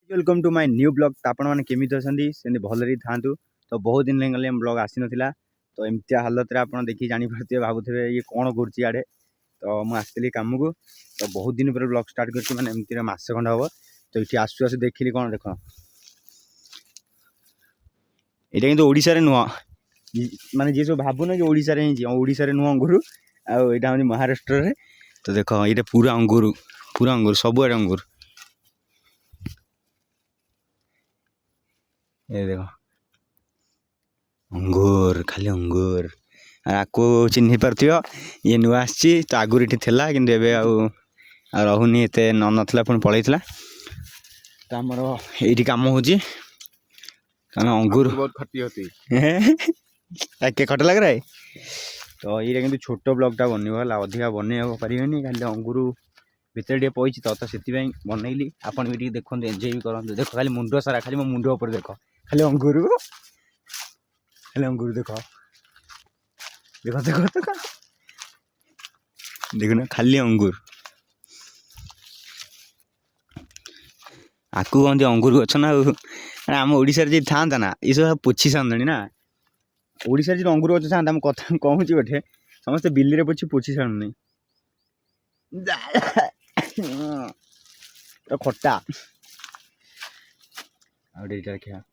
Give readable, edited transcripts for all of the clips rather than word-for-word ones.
Welcome to my new blog. तो आपण मैंने केमी अच्छे भलि था। तो बहुत दिन लगे ब्लॉग आसी ना तो एमती हालत में आप देखिए जापे भावुए ये कौन करुच्ची आड़े। तो मुझे कम को तो बहुत दिन पर ब्लॉग स्टार्ट कर मैंने एमती मसे खंड हम। तो ये आसू आसू देखिली कौन देख ये कि ओडिशा नुह माने जी सब भावुन कि ओडिशा नुह अंगूर आईटा हूँ महाराष्ट्र। तो देख ये पूरा अंगूर सबुआड़े अंगूर ये देख अंगूर खाली अंगूर आपको चिन्ह पार्थ ये नुआ आसी तो आगुरी ये थिला कि रुनी एत नाला पुणी पलैला। तो आमर ये कम हो अंगूर बहुत खट्टी होती के खट लग रहा है। तो ये कि छोट ब्लॉगटा बनवा अधिका बनई पारे खाली अंगूर भितर टे पैसे तो से बनईली आपन भी देखते एंजय भी करते। देख खाली मुंड सारा खाली मो मुंड ऊपर देख खाली अंगूर देख देख देख देख देखना खाली अंगूर आकु कहते अंगूर गछ ना आम ओडिशा जी था ना ये सब पोछी सारे ना ओडिशा जी अंगूर गछ था कथा कहूँ गोटे समस्ते बिल्ली पोछी पोछी सारे खट्टा आखिया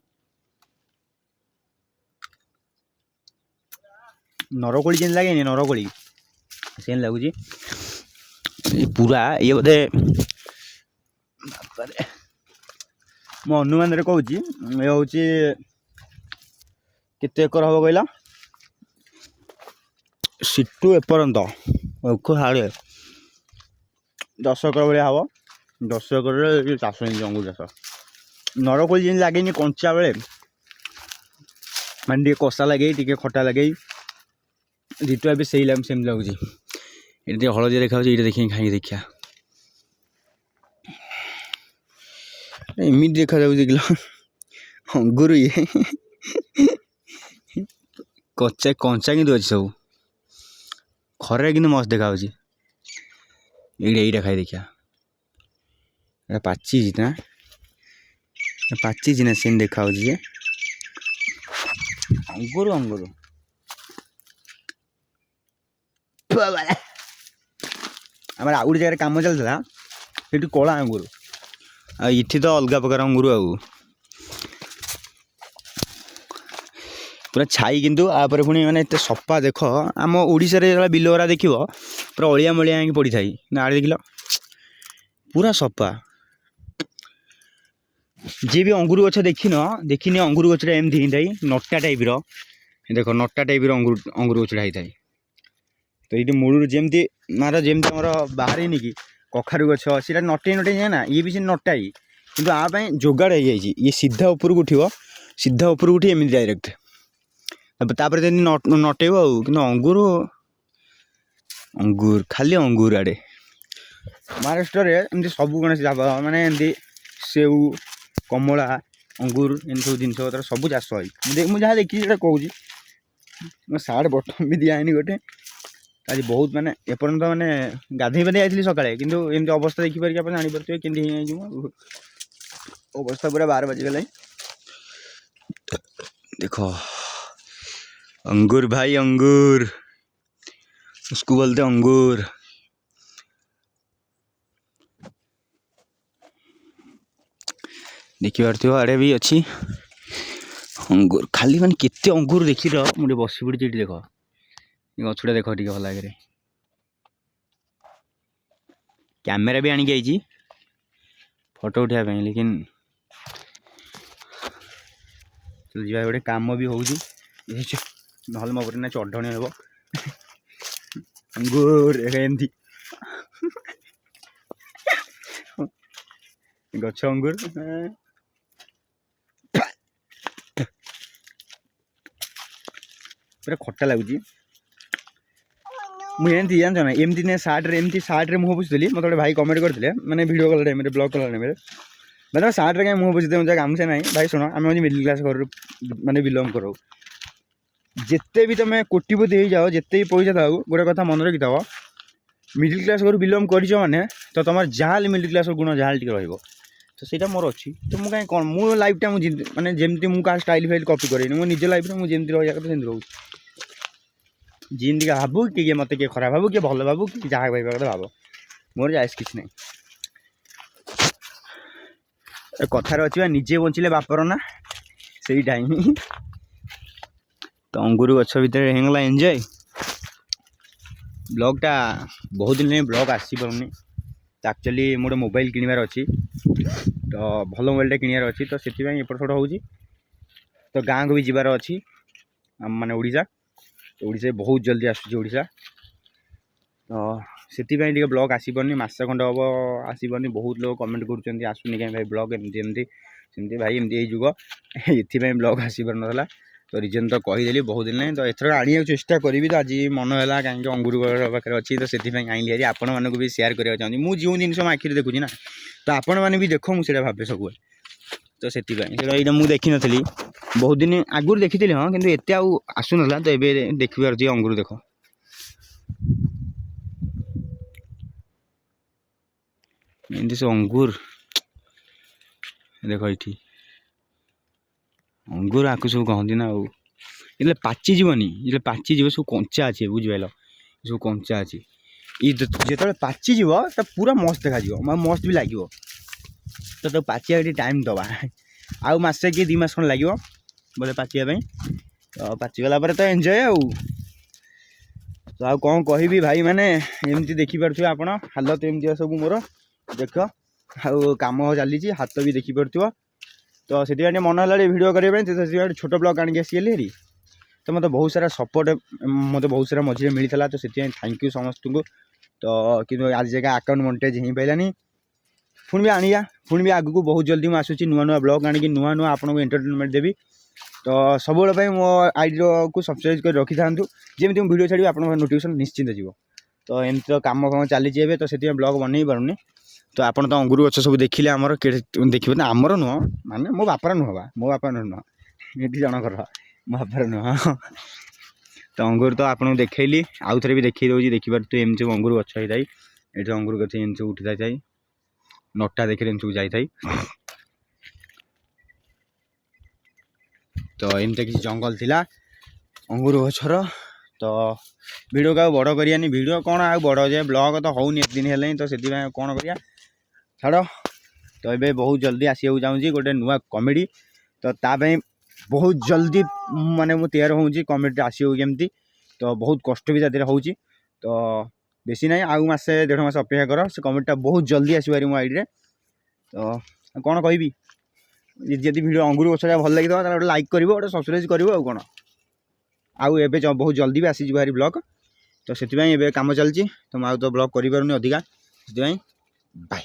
नरकोली जेन लगे नरकोली से लगुच पूरा ये बोधे मो अनुमान रे कहूँ ये हूँ केते एकर हम कहला सीटू एपर्यंत साढ़े 10 एकर भाया हम 10 एकर चाष अंगूर चाष नरकोली जेन लगे कंचा बेले माने कषा लगे टे खटा लगे दिटुआ भी सही सेम लगुच ये हलदिया देखा ये देखिए खाई देखा एमती देखा देख अंगूर ये कच्चा कंचा कि अच्छे सब खरे कि मस्त देखा ये खाई देखा पाची ना पाची ना से देखा अंगूर अंगूर आम आउ गोटे जगह कम चलता ये कला अंगूर इठी तो अलग प्रकार अंगूर पूरा छाई किंतु आपर पुणी माने एत सफा देख आम ओडिशा रे बिलगरा देख पूरा अलिया मलिया पड़ी था ना आड़े देख पूरा सफा जी भी अंगूर गछ देखनी अंगूर गछटा एमती ही नटा टाइप देख नटा टाइप अंगूर गछटा होता है। तो ये मूल जमती मार जमती बाहर कि कखारू गछ से नटे नटे जाए ना ये भी से नटा ही कि आपाई जोगाड़ हो जाए ये सीधा ऊपर को उठो सीधा ऊपर को उठी एमती डायरेक्ट तापर नटेब कि अंगूर अंगूर खाली अंगूर आड़े महाराष्ट्र में एमती सब कौन माने एमती सेऊ कमला अंगूर एम सब जिन सब चाष मुझे जहाँ देखी कहूँ सार्ट बटन भी दिखानी गोटे आज बहुत माने एपर्यंत माने गाधे पाधे आई सका किंतु एमती अवस्था देखिपार आप जानीपारे कि अवस्था पूरा 12 बजीगला। देख अंगूर भाई अंगूर उसको बोलते अंगूर देखी पार्थ आड़े भी अच्छी अंगूर खाली मान केते अंगूर देखी मुझे बस पड़ी देख गछटा देख टे भल आगे कैमेरा भी आनिक आई फोटो उठाया लेकिन चल जा गोटे कम भी हो ना मो ना चढ़णी हे अंगूर एमती गछ अंगूर पूरा खट्टा लगुच मुझे जान ना एमती ने सार्ट रे मुँह पोछी मत गोटे भाई कमेंट करते मैंने वीडियो कला टाइम ब्लॉग कला टाइम मतलब सार्ट रे कहीं मुँह पोछी मुझे गामछा ना भाई शुण आम हूँ मिडिल क्लास घर माने बिलंग करो जिते भी तुम कोटिपति हो जाओ जिते भी पैसा था गोटे कथा मन रखी था मिडिल क्लास घर बिलंग कर तो तुम जहाँ मिडिल क्लास गुण जहाँ टे तो ସେଇଟା ମୋର ଅଛି ତ ମୁଁ କାହିଁ କ'ଣ ମୋ ଲାଇଫ୍ଟା ମୁଁ ମାନେ ଯେମିତି ମୁଁ କାହା ଷ୍ଟାଇଲ୍ ଫାଇଲ୍ କପି କରେନି ମୋ ନିଜ ଲାଇଫ୍ରେ ମୁଁ ଯେମିତି ରହିବା କଥା ସେମିତି ରହୁଛି ଯେମିତିକା ଭାବୁ କିଏ ମୋତେ କିଏ ଖରାପ ଭାବୁ କିଏ ଭଲ ଭାବୁ କି ଯାହା ଭାବିବା କଥା ଭାବ ମୋର ଯାଏସ୍ କିଛି ନାହିଁ କଥାରେ ଅଛି ବା ନିଜେ ବଞ୍ଚିଲେ ବାପର ନା ସେଇଟା ହିଁ ତ ଅଙ୍ଗୁର ଗଛ ଭିତରେ ହେଇଗଲା ଏନ୍ଜୟ ବ୍ଲଗ୍ଟା ବହୁତ ଦିନ ହେଲାଣି ବ୍ଲଗ୍ ଆସିପାରୁନି ତ ଆକ୍ଚୁଆଲି ମୁଁ ଗୋଟେ ମୋବାଇଲ୍ କିଣିବାର ଅଛି ତ ଭଲ ମୋବାଇଲ୍ଟା କିଣିବାର ଅଛି ତ ସେଥିପାଇଁ ଏପଟ ସେପଟ ହେଉଛି ତ ଗାଁକୁ ବି ଯିବାର ଅଛି ମାନେ ଓଡ଼ିଶା ଓଡ଼ିଶାରେ ବହୁତ ଜଲ୍ଦି ଆସୁଛି ଓଡ଼ିଶା ତ ସେଥିପାଇଁ ଟିକେ ବ୍ଲଗ୍ ଆସିପାରୁନି ମାସେ ଖଣ୍ଡେ ହେବ ଆସିପାରୁନି ବହୁତ ଲୋକ କମେଣ୍ଟ କରୁଛନ୍ତି ଆସୁନି କାହିଁ ଭାଇ ବ୍ଲଗ୍ ଏମିତି ସେମିତି ଭାଇ ଏମିତି ଏଇ ଯୁଗ ଏଥିପାଇଁ ବ୍ଲଗ୍ ଆସିପାରୁନଥିଲା ତ ରିଜନ୍ ତ କହିଦେଲି ବହୁତ ଦିନ ନାହିଁ ତ ଏଥର ଆଣିବାକୁ ଚେଷ୍ଟା କରିବି ତ ଆଜି ମନ ହେଲା କାହିଁକି ଅଙ୍ଗୁର ପାଖରେ ଅଛି ତ ସେଥିପାଇଁ ଆଣିଲି ହାରି ଆପଣମାନଙ୍କୁ ବି ସେୟାର କରିବାକୁ ଚାହୁଁଛି ମୁଁ ଯେଉଁ ଜିନିଷ ମୋ ଆଖିରେ ଦେଖୁଛି ନା ତ ଆପଣମାନେ ବି ଦେଖ ମୁଁ ସେଇଟା ଭାବେ ସବୁବେଳେ ତ ସେଥିପାଇଁ ସେଇଟା ଏଇଟା ମୁଁ ଦେଖିନଥିଲି ବହୁତ ଦିନ ଆଗରୁ ଦେଖିଥିଲି ହଁ କିନ୍ତୁ ଏତେ ଆଉ ଆସୁନଥିଲା ତ ଏବେ ଦେଖିପାରୁଛି ଅଙ୍ଗୁର ଦେଖ ଏମିତି ସବୁ ଅଙ୍ଗୁର ଦେଖ ଏଇଠି ଅଙ୍ଗୁର ଆକୁ ସବୁ କହନ୍ତି ନା ଆଉ ଯେତେବେଳେ ପାଚିଯିବନି ଯେତେବେଳେ ପାଚିଯିବ ସବୁ କଞ୍ଚା ଅଛି ବୁଝିପାରିଲ ସବୁ କଞ୍ଚା ଅଛି ଯେତେବେଳେ ପାଚିଯିବ ତା ପୁରା ମସ୍ତ ଦେଖାଯିବ ମସ୍ତ ବି ଲାଗିବ ତ ତାକୁ ପାଚିବା ଟିକେ ଟାଇମ୍ ଦେବା ଆଉ ମାସେ କି 2 ମାସ ଖଣ୍ଡେ ଲାଗିବ ବୋଧେ ପାଚିବା ପାଇଁ ତ ପାଚିଗଲା ପରେ ତ ଏନ୍ଜୟ ଆଉ ତ ଆଉ କ'ଣ କହିବି ଭାଇ ମାନେ ଏମିତି ଦେଖିପାରୁଥିବେ ଆପଣ ହାଲତ ଏମିତିଆ ସବୁ ମୋର ଦେଖ ଆଉ କାମ ଚାଲିଛି ହାତ ବି ଦେଖିପାରୁଥିବ ତ ସେଥିପାଇଁ ଟିକେ ମନ ହେଲା ଟିକେ ଭିଡ଼ିଓ କରିବା ପାଇଁ ସେଥିପାଇଁ ଛୋଟ ବ୍ଲଗ୍ ଆଣିକି ଆସିଗଲି ହେରି ତ ମୋତେ ବହୁତ ସାରା ସପୋର୍ଟ ମୋତେ ବହୁତ ସାରା ମଝିରେ ମିଳିଥିଲା ତ ସେଥିପାଇଁ ଥ୍ୟାଙ୍କ ୟୁ ସମସ୍ତଙ୍କୁ ତ କିନ୍ତୁ ଆଜି ଜାଗା ଆକାଉଣ୍ଟ ମନିଟାଇଜ୍ ହେଇପାରିଲାନି ପୁଣି ବି ଆଣିବା ପୁଣି ବି ଆଗକୁ ବହୁତ ଜଲ୍ଦି ମୁଁ ଆସୁଛି ନୂଆ ବ୍ଲଗ୍ ଆଣିକି ନୂଆ ଆପଣଙ୍କୁ ଏଣ୍ଟରଟେନମେଣ୍ଟ ଦେବି ତ ସବୁବେଳେ ପାଇଁ ମୋ ଆଇଡ଼ିକୁ ସବସ୍କ୍ରାଇବ୍ କରି ରଖିଥାନ୍ତୁ ଯେମିତି ମୁଁ ଭିଡ଼ିଓ ଛାଡ଼ିବି ଆପଣଙ୍କ ନୋଟିଫିକେସନ୍ ନିଶ୍ଚିନ୍ତ ଯିବ ତ ଏମିତି ତ କାମ ଚାଲିଛି ଏବେ ତ ସେଥିପାଇଁ ବ୍ଲଗ୍ ବନେଇ ପାରୁନି ତ ଆପଣ ତ ଅଙ୍ଗୁର ଗଛ ସବୁ ଦେଖିଲେ ଆମର ଦେଖିବେ ନା ଆମର ନୁହଁ ମାନେ ମୋ ବାପାର ନୁହଁ ମୋ ବାପାର ନୁହଁ ଏଠି ଜଣଙ୍କର ମୋ ବାପାର ନୁହଁ ତ ଅଙ୍ଗୁର ତ ଆପଣଙ୍କୁ ଦେଖେଇଲି ଆଉ ଥରେ ବି ଦେଖେଇ ଦେଉଛି ଦେଖିପାରୁଥିବେ ଏମିତି ସବୁ ଅଙ୍ଗୁର ଗଛ ହେଇଥାଏ ଏଠି ଅଙ୍ଗୁର ଗଛ ଏମିତି ସବୁ ଉଠିଥାଏ ନଟା ଦେଖିଲେ ଏମିତି ସବୁ ଯାଇଥାଏ ତ ଏମିତି କିଛି ଜଙ୍ଗଲ ଥିଲା ଅଙ୍ଗୁର ଗଛର ତ ଭିଡ଼ିଓକୁ ଆଉ ବଡ଼ କରିବାନି ଭିଡ଼ିଓ କ'ଣ ଆଉ ବଡ଼ ଯାଏ ବ୍ଲଗ୍ ତ ହେଉନି ଏତେ ଦିନ ହେଲାଣି ତ ସେଥିପାଇଁ କ'ଣ କରିବା ଛାଡ଼ ତ ଏବେ ବହୁତ ଜଲ୍ଦି ଆସିବାକୁ ଚାହୁଁଛି ଗୋଟେ ନୂଆ କମେଡ଼ି ତ ତା ପାଇଁ ବହୁତ ଜଲ୍ଦି ମାନେ ମୁଁ ତିଆର ହେଉଛି କମେଡ଼ିଟା ଆସିବ କେମିତି ତ ବହୁତ କଷ୍ଟ ବି ତା ଦେହରେ ହେଉଛି ତ ବେଶୀ ନାହିଁ ଆଉ ମାସେ 1.5 ମାସ ଅପେକ୍ଷା କର ସେ କମେଡ଼ିଟା ବହୁତ ଜଲ୍ଦି ଆସିବ ମୋ ଆଇଡ଼ିରେ ତ କ'ଣ କହିବି ଯଦି ଭିଡ଼ିଓ ଅଙ୍ଗୁର ଗଛଟା ଭଲ ଲାଗିଥିବ ତାହେଲେ ଗୋଟେ ଲାଇକ୍ କରିବ ଗୋଟେ ସବସ୍କ୍ରାଇବ୍ କରିବ ଆଉ କ'ଣ ଆଉ ଏବେ ବହୁତ ଜଲ୍ଦି ବି ଆସିଯିବ ଭାରି ବ୍ଲଗ୍ ତ ସେଥିପାଇଁ ଏବେ କାମ ଚାଲିଛି ତ ମୁଁ ଆଉ ତ ବ୍ଲଗ୍ କରିପାରୁନି ଅଧିକା ସେଥିପାଇଁ ବାଏ।